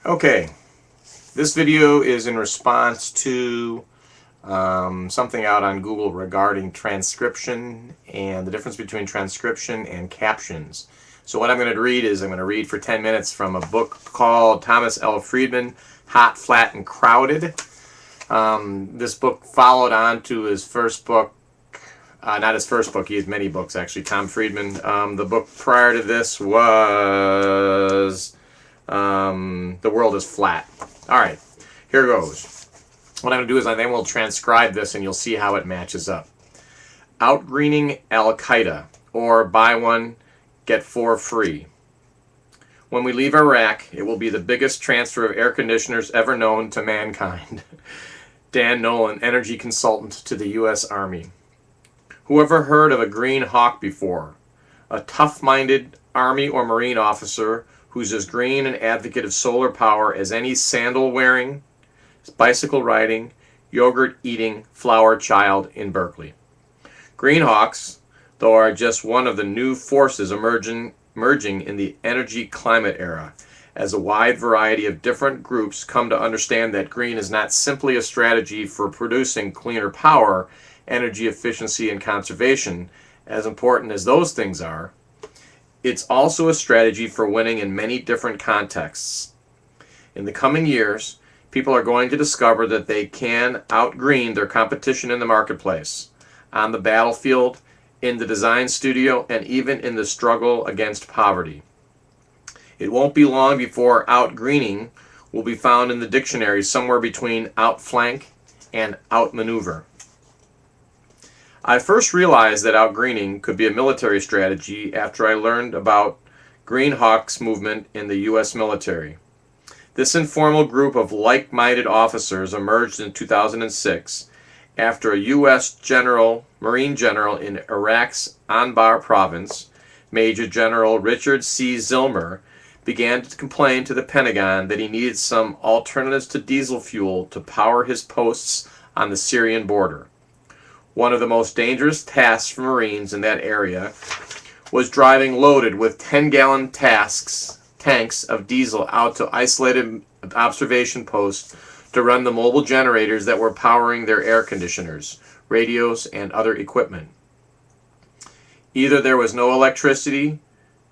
Okay, this video is in response to something out on Google regarding transcription and the difference between transcription and captions. So what I'm going to read is I'm going to read for 10 minutes from a book called Thomas L. Friedman, Hot, Flat, and Crowded. This book followed on to his first book, not his first book, he has many books actually, Tom Friedman. The book prior to this was The World is Flat. Alright, here goes. What I'm going to do is I then will transcribe this and you'll see how it matches up. Outgreening Al-Qaeda, or buy one, get four free. When we leave Iraq, it will be the biggest transfer of air conditioners ever known to mankind. Dan Nolan, energy consultant to the U.S. Army. Whoever heard of a green hawk before? A tough-minded Army or Marine officer who's as green an advocate of solar power as any sandal-wearing, bicycle-riding, yogurt-eating flower child in Berkeley. Greenhawks, though, are just one of the new forces emerging in the energy-climate era, as a wide variety of different groups come to understand that green is not simply a strategy for producing cleaner power, energy efficiency, and conservation, as important as those things are. It's also a strategy for winning in many different contexts. In the coming years, people are going to discover that they can outgreen their competition in the marketplace, on the battlefield, in the design studio, and even in the struggle against poverty. It won't be long before outgreening will be found in the dictionary somewhere between outflank and outmaneuver. I first realized that outgreening could be a military strategy after I learned about Green Hawks movement in the U.S. military. This informal group of like-minded officers emerged in 2006 after a U.S. Marine general in Iraq's Anbar province, Major General Richard C. Zillmer, began to complain to the Pentagon that he needed some alternatives to diesel fuel to power his posts on the Syrian border. One of the most dangerous tasks for Marines in that area was driving loaded with 10-gallon tanks of diesel out to isolated observation posts to run the mobile generators that were powering their air conditioners, radios, and other equipment. Either there was no electricity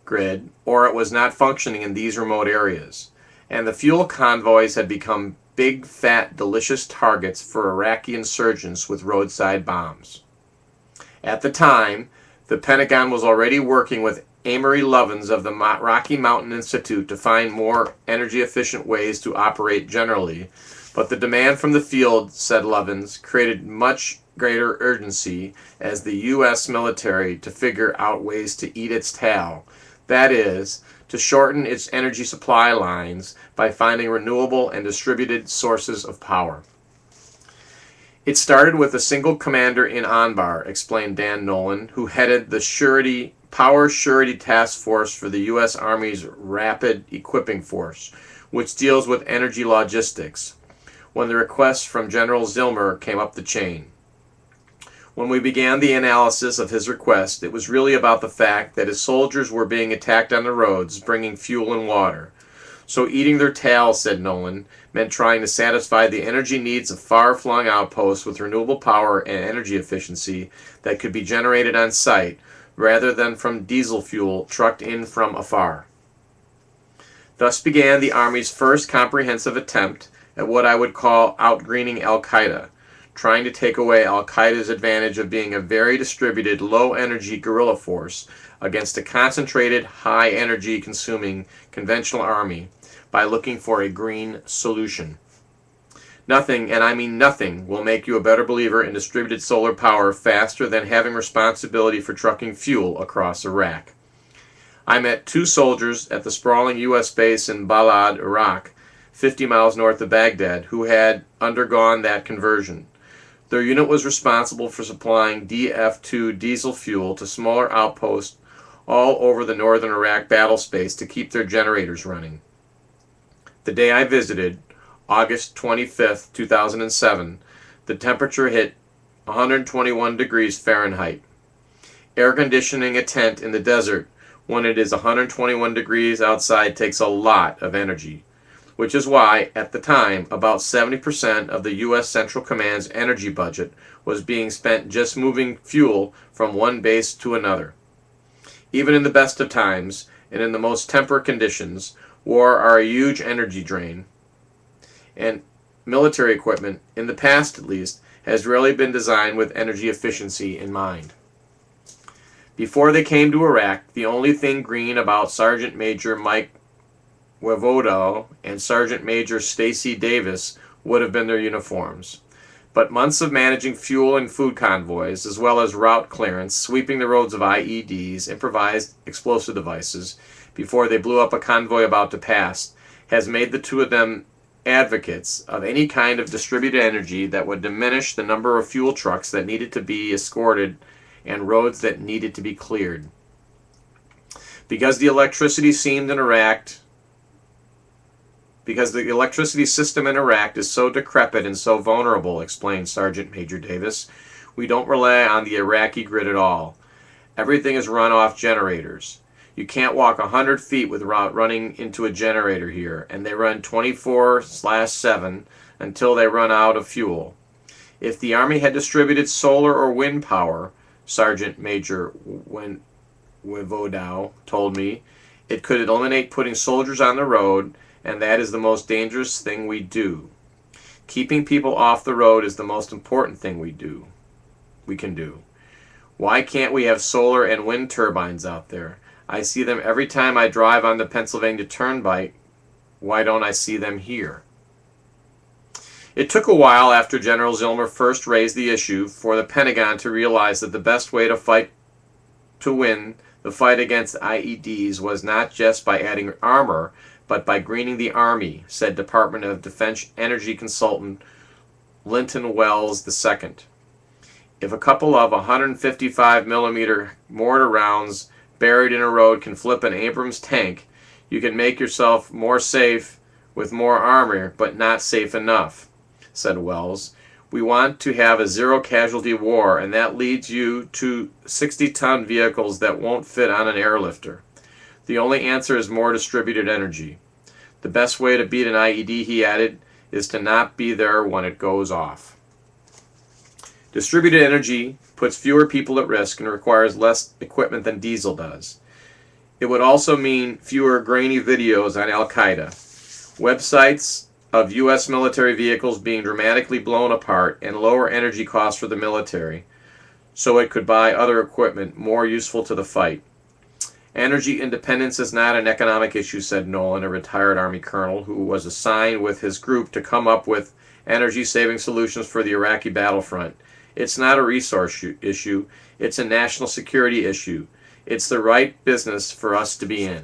grid, or it was not functioning in these remote areas, and the fuel convoys had become big, fat, delicious targets for Iraqi insurgents with roadside bombs. At the time, the Pentagon was already working with Amory Lovins of the Rocky Mountain Institute to find more energy-efficient ways to operate generally, but the demand from the field, said Lovins, created much greater urgency as the U.S. military to figure out ways to eat its tail, that is, to shorten its energy supply lines by finding renewable and distributed sources of power. It started with a single commander in Anbar, explained Dan Nolan, who headed the Power Surety Task Force for the U.S. Army's Rapid Equipping Force, which deals with energy logistics, when the request from General Zillmer came up the chain. When we began the analysis of his request, it was really about the fact that his soldiers were being attacked on the roads, bringing fuel and water. So eating their tails, said Nolan, meant trying to satisfy the energy needs of far-flung outposts with renewable power and energy efficiency that could be generated on site, rather than from diesel fuel trucked in from afar. Thus began the Army's first comprehensive attempt at what I would call outgreening Al-Qaeda, trying to take away Al-Qaeda's advantage of being a very distributed, low-energy guerrilla force against a concentrated, high-energy consuming conventional army by looking for a green solution. Nothing, and I mean nothing, will make you a better believer in distributed solar power faster than having responsibility for trucking fuel across Iraq. I met two soldiers at the sprawling U.S. base in Balad, Iraq, 50 miles north of Baghdad, who had undergone that conversion. Their unit was responsible for supplying DF2 diesel fuel to smaller outposts all over the northern Iraq battle space to keep their generators running. The day I visited, August 25, 2007, the temperature hit 121 degrees Fahrenheit. Air conditioning a tent in the desert when it is 121 degrees outside takes a lot of energy. which is why, at the time, about 70% of the U.S. Central Command's energy budget was being spent just moving fuel from one base to another. Even in the best of times, and in the most temperate conditions, war are a huge energy drain, and military equipment, in the past at least, has rarely been designed with energy efficiency in mind. Before they came to Iraq, the only thing green about Sergeant Major Mike Woivoda and Sergeant Major Stacy Davis would have been their uniforms. But months of managing fuel and food convoys, as well as route clearance, sweeping the roads of IEDs, improvised explosive devices, before they blew up a convoy about to pass, has made the two of them advocates of any kind of distributed energy that would diminish the number of fuel trucks that needed to be escorted and roads that needed to be cleared. Because the electricity system in Iraq is so decrepit and so vulnerable, explained Sergeant Major Davis, we don't rely on the Iraqi grid at all. Everything is run off generators. You can't walk 100 feet without running into a generator here, and they run 24/7 until they run out of fuel. If the Army had distributed solar or wind power, Sergeant Major Woivoda told me, it could eliminate putting soldiers on the road, and that is the most dangerous thing we do. Keeping people off the road is the most important thing we can do. Why can't we have solar and wind turbines out there? I see them every time I drive on the Pennsylvania Turnpike. Why don't I see them here? It took a while after General Zillmer first raised the issue for the Pentagon to realize that the best way to win the fight against IEDs was not just by adding armor, but by greening the Army, said Department of Defense energy consultant Linton Wells II. If a couple of 155 millimeter mortar rounds buried in a road can flip an Abrams tank, you can make yourself more safe with more armor, but not safe enough, said Wells. We want to have a zero-casualty war, and that leads you to 60-ton vehicles that won't fit on an airlifter. The only answer is more distributed energy. The best way to beat an IED, he added, is to not be there when it goes off. Distributed energy puts fewer people at risk and requires less equipment than diesel does. It would also mean fewer grainy videos on Al-Qaeda, websites of U.S. military vehicles being dramatically blown apart, and lower energy costs for the military, so it could buy other equipment more useful to the fight. Energy independence is not an economic issue, said Nolan, a retired Army colonel who was assigned with his group to come up with energy-saving solutions for the Iraqi battlefront. It's not a resource issue. It's a national security issue. It's the right business for us to be in.